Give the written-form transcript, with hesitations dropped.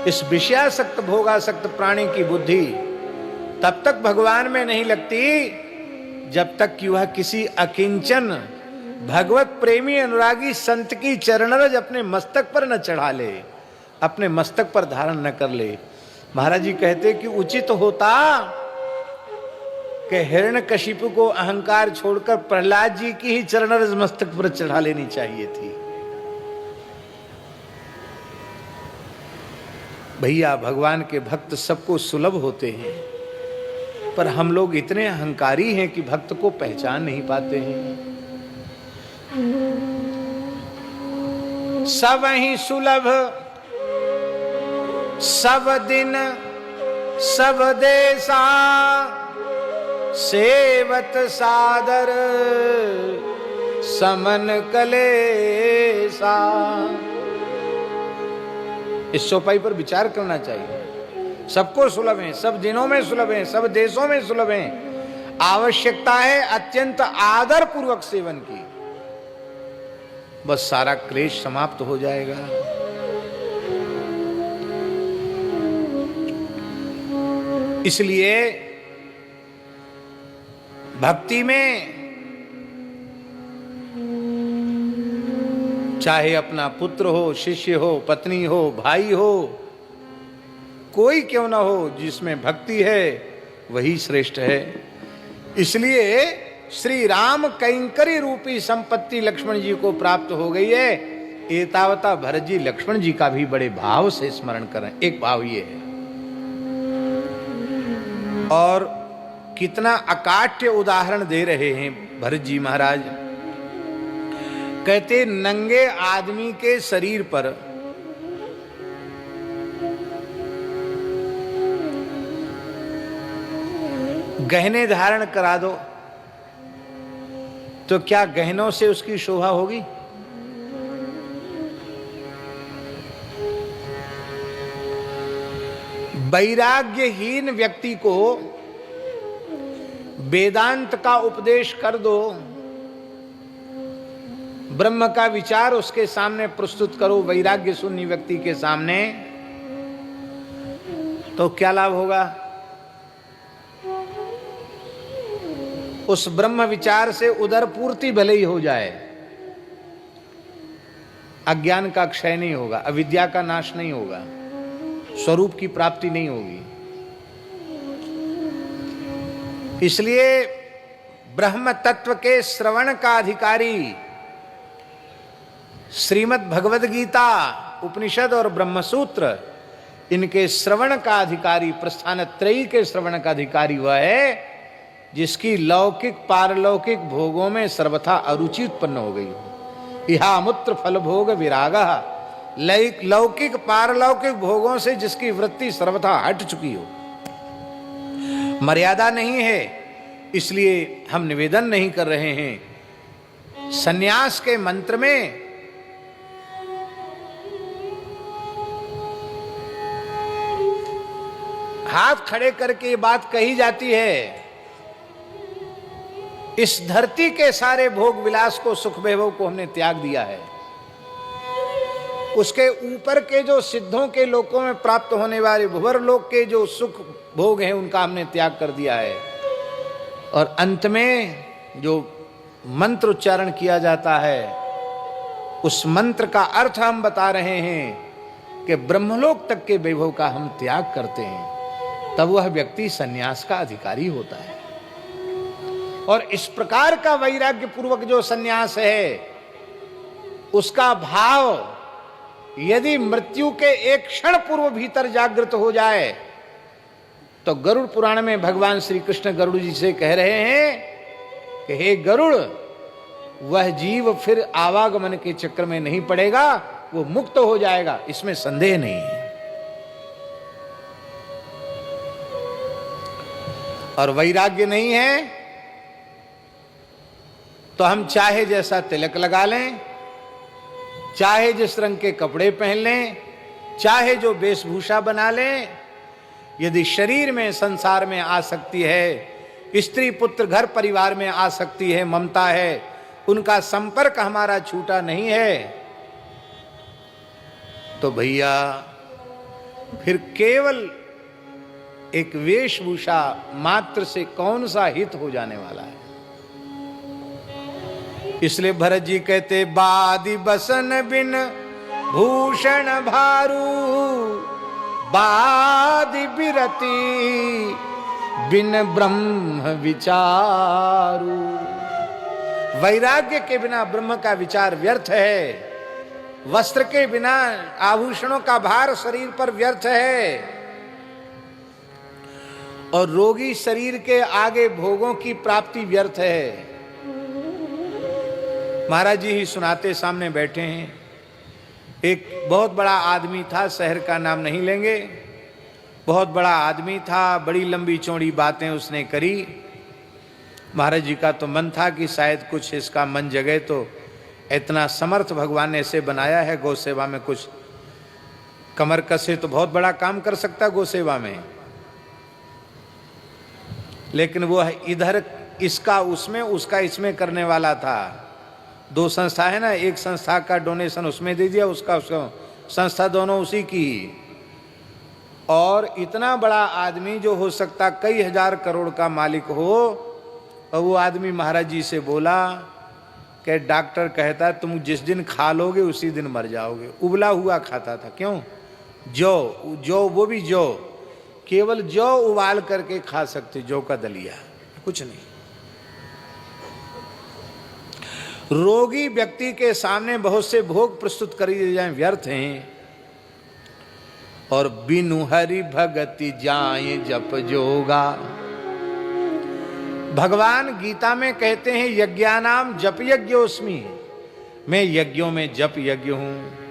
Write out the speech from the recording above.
इस विषयासक्त भोगासक्त प्राणी की बुद्धि तब तक भगवान में नहीं लगती जब तक कि वह किसी अकिंचन भगवत प्रेमी अनुरागी संत की चरणरज अपने मस्तक पर न चढ़ा ले, अपने मस्तक पर धारण न कर ले। महाराज जी कहते कि उचित होता कि हिरण्यकशिपु को अहंकार छोड़कर प्रहलाद जी की ही चरणरज मस्तक पर चढ़ा लेनी चाहिए थी। भैया भगवान के भक्त सबको सुलभ होते हैं, पर हम लोग इतने अहंकारी हैं कि भक्त को पहचान नहीं पाते हैं। सब ही सुलभ सब दिन सब देशा, सेवत सादर समन कलेसा। इस चौपाई पर विचार करना चाहिए। सबको सुलभ है, सब दिनों में सुलभ है, सब देशों में सुलभ है। आवश्यकता है अत्यंत आदर पूर्वक सेवन की, बस सारा क्लेश समाप्त हो जाएगा। इसलिए भक्ति में चाहे अपना पुत्र हो, शिष्य हो, पत्नी हो, भाई हो, कोई क्यों ना हो, जिसमें भक्ति है वही श्रेष्ठ है। इसलिए श्री राम कैंकरी रूपी संपत्ति लक्ष्मण जी को प्राप्त हो गई है। एतावता भरत जी लक्ष्मण जी का भी बड़े भाव से स्मरण करें। एक भाव ये है, और कितना अकाट्य उदाहरण दे रहे हैं भरत जी महाराज। कहते नंगे आदमी के शरीर पर गहने धारण करा दो तो क्या गहनों से उसकी शोभा होगी? वैराग्यहीन व्यक्ति को वेदांत का उपदेश कर दो, ब्रह्म का विचार उसके सामने प्रस्तुत करो वैराग्य शून्य व्यक्ति के सामने, तो क्या लाभ होगा? उस ब्रह्म विचार से उदर पूर्ति भले ही हो जाए, अज्ञान का क्षय नहीं होगा, अविद्या का नाश नहीं होगा, स्वरूप की प्राप्ति नहीं होगी। इसलिए ब्रह्म तत्व के श्रवण का अधिकारी श्रीमद् भगवद गीता, उपनिषद और ब्रह्मसूत्र, इनके श्रवण का अधिकारी, प्रस्थान त्रयी के श्रवण का अधिकारी वह है जिसकी लौकिक पारलौकिक भोगों में सर्वथा अरुचि उत्पन्न हो गई हो। इहा मूत्र फल भोग विरागा, लौकिक पारलौकिक भोगों से जिसकी वृत्ति सर्वथा हट चुकी हो। मर्यादा नहीं है, इसलिए हम निवेदन नहीं कर रहे हैं। सन्यास के मंत्र में हाथ खड़े करके ये बात कही जाती है, इस धरती के सारे भोग विलास को, सुख वैभव को हमने त्याग दिया है। उसके ऊपर के जो सिद्धों के लोकों में प्राप्त होने वाले भुवर लोक के जो सुख भोग हैं उनका हमने त्याग कर दिया है। और अंत में जो मंत्र उच्चारण किया जाता है, उस मंत्र का अर्थ हम बता रहे हैं कि ब्रह्मलोक तक के वैभव का हम त्याग करते हैं, तब वह व्यक्ति सन्यास का अधिकारी होता है। और इस प्रकार का वैराग्य पूर्वक जो सन्यास है, उसका भाव यदि मृत्यु के एक क्षण पूर्व भीतर जागृत हो जाए, तो गरुड़ पुराण में भगवान श्री कृष्ण गरुड़ जी से कह रहे हैं कि हे गरुड़, वह जीव फिर आवागमन के चक्कर में नहीं पड़ेगा, वो मुक्त हो जाएगा, इसमें संदेह नहीं है। और वैराग्य नहीं है तो हम चाहे जैसा तिलक लगा लें, चाहे जिस रंग के कपड़े पहन लें, चाहे जो वेशभूषा बना लें, यदि शरीर में संसार में आसक्ति है, स्त्री पुत्र घर परिवार में आसक्ति है, ममता है, उनका संपर्क हमारा छूटा नहीं है, तो भैया फिर केवल एक वेशभूषा मात्र से कौन सा हित हो जाने वाला है। इसलिए भरत जी कहते बादि बसन बिन भूषण भारू, बादि बिरति बिन ब्रह्म विचारू। वैराग्य के बिना ब्रह्म का विचार व्यर्थ है, वस्त्र के बिना आभूषणों का भार शरीर पर व्यर्थ है, और रोगी शरीर के आगे भोगों की प्राप्ति व्यर्थ है। महाराज जी ही सुनाते, सामने बैठे हैं। एक बहुत बड़ा आदमी था, शहर का नाम नहीं लेंगे, बहुत बड़ा आदमी था, बड़ी लंबी चौड़ी बातें उसने करी। महाराज जी का तो मन था कि शायद कुछ इसका मन जगे, तो इतना समर्थ भगवान ने इसे बनाया है गौ सेवा में, कुछ कमर कसे तो बहुत बड़ा काम कर सकता गौ सेवा में। लेकिन वो इधर इसका उसमें, उसका इसमें करने वाला था। दो संस्था है ना, एक संस्था का डोनेशन उसमें दे दिया, उसका संस्था दोनों उसी की। और इतना बड़ा आदमी जो हो सकता कई हजार करोड़ का मालिक हो, और वो आदमी महाराज जी से बोला कि डॉक्टर कहता है तुम जिस दिन खा लोगे उसी दिन मर जाओगे। उबला हुआ खाता था। क्यों? जौ, वो भी जौ, केवल जौ उबाल करके खा सकते, जौ का दलिया, कुछ नहीं। रोगी व्यक्ति के सामने बहुत से भोग प्रस्तुत कर दिए जाएं, व्यर्थ हैं। और बिनु हरि भगति जाए जप जोगा। भगवान गीता में कहते हैं यज्ञानाम जप यज्ञोस्मि, मैं यज्ञों में जप यज्ञ हूं।